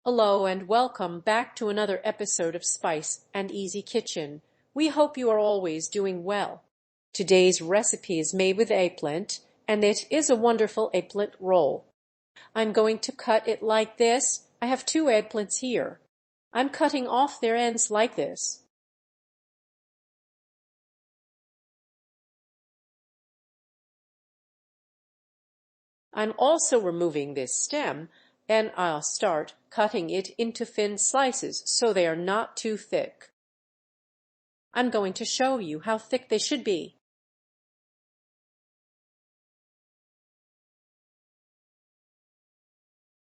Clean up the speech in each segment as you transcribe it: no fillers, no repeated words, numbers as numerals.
Hello and welcome back to another episode of Spice and Easy Kitchen. We hope you are always doing well. Today's recipe is made with eggplant, and it is a wonderful eggplant roll. I'm going to cut it like this. I have two eggplants here. I'm cutting off their ends like this. I'm also removing this stem, and I'll start cutting it into thin slices so they are not too thick. I'm going to show you how thick they should be.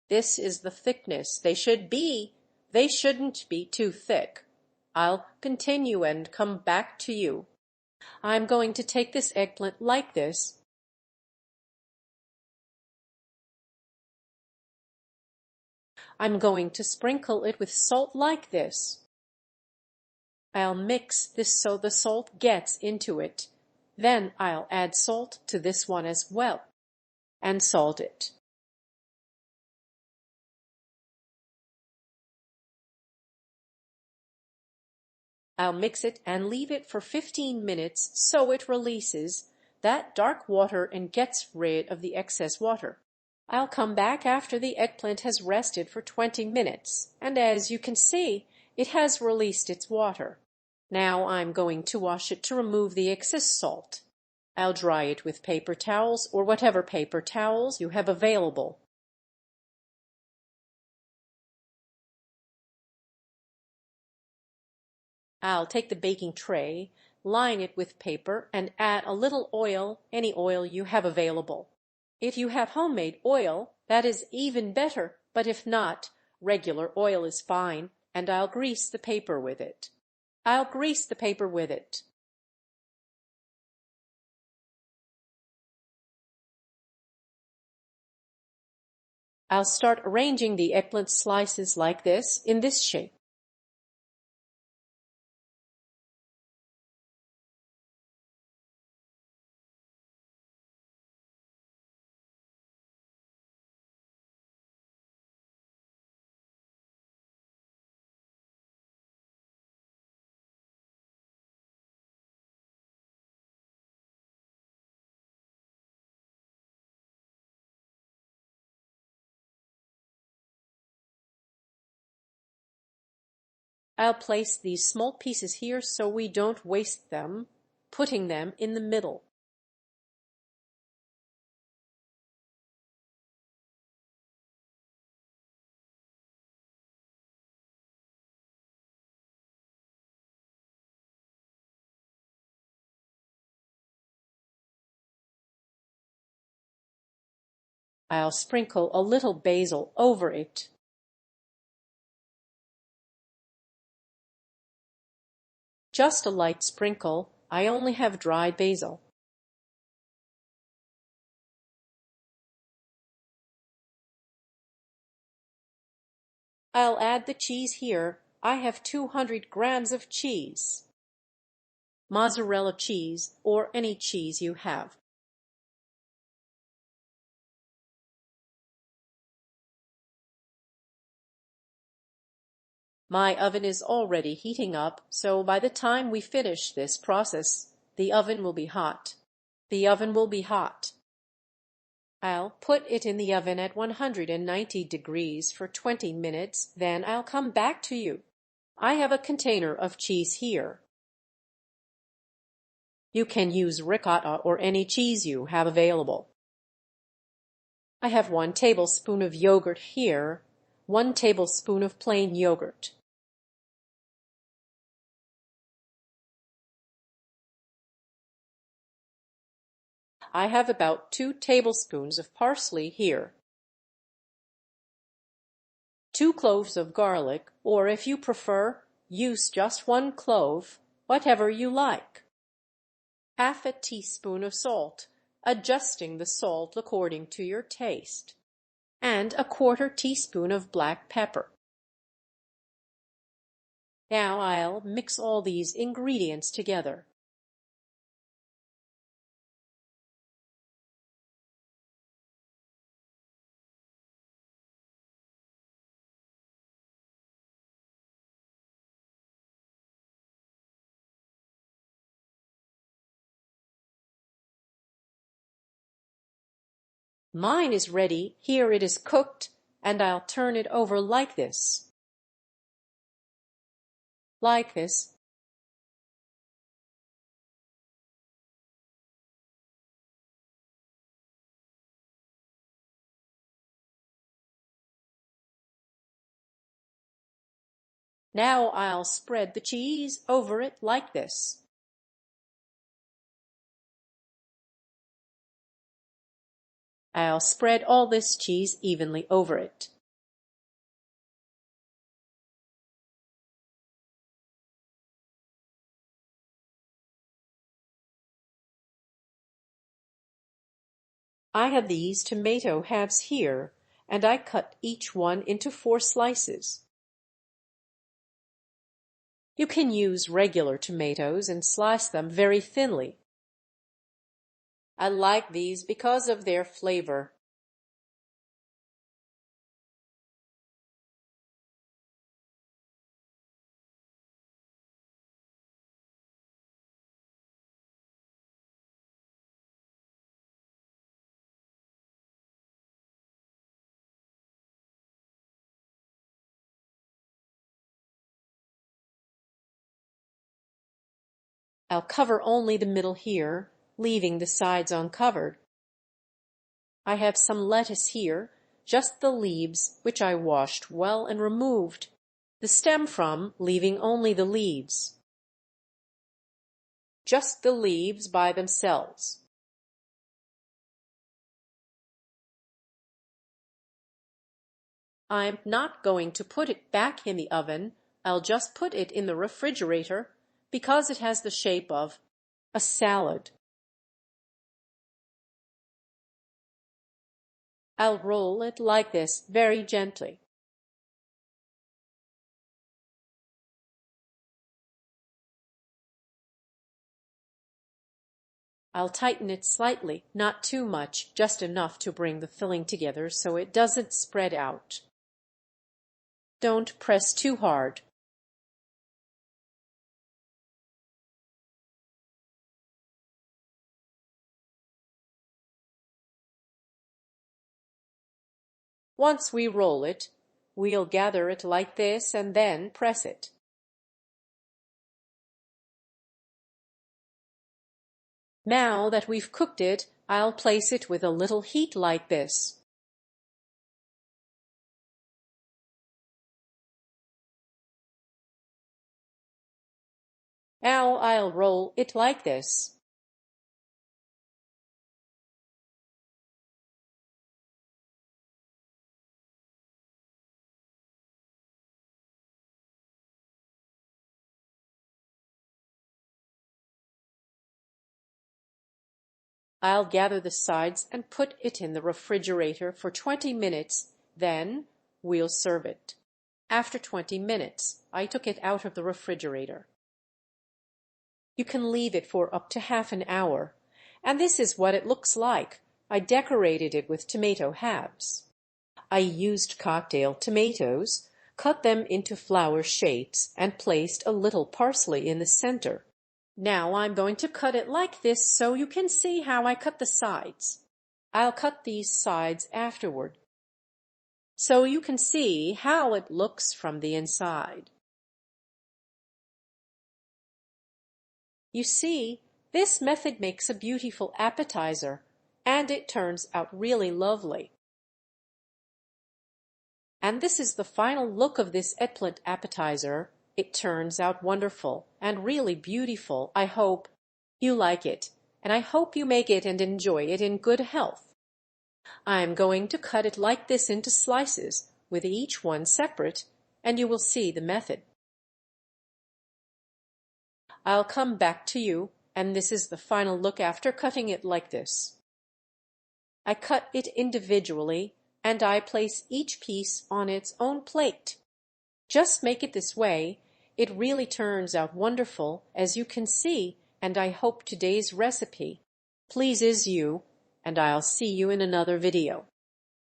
This is the thickness they should be. They shouldn't be too thick. I'll continue and come back to you. I'm going to take this eggplant like this. I'm going to sprinkle it with salt like this. I'll mix this so the salt gets into it. Then I'll add salt to this one as well and salt it. I'll mix it and leave it for 15 minutes so it releases that dark water and gets rid of the excess water. I'll come back after the eggplant has rested for 20 minutes, and as you can see, it has released its water. Now I'm going to wash it to remove the excess salt. I'll dry it with paper towels or whatever paper towels you have available. I'll take the baking tray, line it with paper, and add a little oil, any oil you have available. If you have homemade oil, that is even better, but if not, regular oil is fine, and I'll grease the paper with it. I'll grease the paper with it. I'll start arranging the eggplant slices like this, in this shape. I'll place these small pieces here so we don't waste them, putting them in the middle. I'll sprinkle a little basil over it. Just a light sprinkle. I only have dried basil. I'll add the cheese here. I have 200 grams of cheese. Mozzarella cheese or any cheese you have. My oven is already heating up, so by the time we finish this process, the oven will be hot. The oven will be hot. I'll put it in the oven at 190 degrees for 20 minutes, then I'll come back to you. I have a container of cheese here. You can use ricotta or any cheese you have available. I have 1 tablespoon of yogurt here, 1 tablespoon of plain yogurt. I have about 2 tablespoons of parsley here. 2 cloves of garlic, or if you prefer, use just 1 clove, whatever you like. Half a teaspoon of salt, adjusting the salt according to your taste, and a 1/4 teaspoon of black pepper. Now I'll mix all these ingredients together. Mine is ready. Here it is cooked, and I'll turn it over like this. Like this. Now I'll spread the cheese over it like this. I'll spread all this cheese evenly over it. I have these tomato halves here, and I cut each one into 4 slices. You can use regular tomatoes and slice them very thinly. I like these because of their flavor. I'll cover only the middle here, leaving the sides uncovered. I have some lettuce here, just the leaves, which I washed well and removed the stem from, leaving only the leaves. Just the leaves by themselves. I'm not going to put it back in the oven. I'll just put it in the refrigerator because it has the shape of a salad. I'll roll it like this very gently. I'll tighten it slightly, not too much, just enough to bring the filling together so it doesn't spread out. Don't press too hard. Once we roll it, we'll gather it like this and then press it. Now that we've cooked it, I'll place it with a little heat like this. Now I'll roll it like this. I'll gather the sides and put it in the refrigerator for 20 minutes, then we'll serve it. After 20 minutes, I took it out of the refrigerator. You can leave it for up to half an hour, and this is what it looks like. I decorated it with tomato halves. I used cocktail tomatoes, cut them into flower shapes, and placed a little parsley in the center. Now I'm going to cut it like this so you can see how I cut the sides. I'll cut these sides afterward, so you can see how it looks from the inside. You see, this method makes a beautiful appetizer, and it turns out really lovely. And this is the final look of this eggplant appetizer. It turns out wonderful and really beautiful. I hope you like it, and I hope you make it and enjoy it in good health. I'm going to cut it like this into slices, with each one separate, and you will see the method. I'll come back to you, and this is the final look after cutting it like this. I cut it individually, and I place each piece on its own plate. Just make it this way. It really turns out wonderful, as you can see, and I hope today's recipe pleases you, and I'll see you in another video.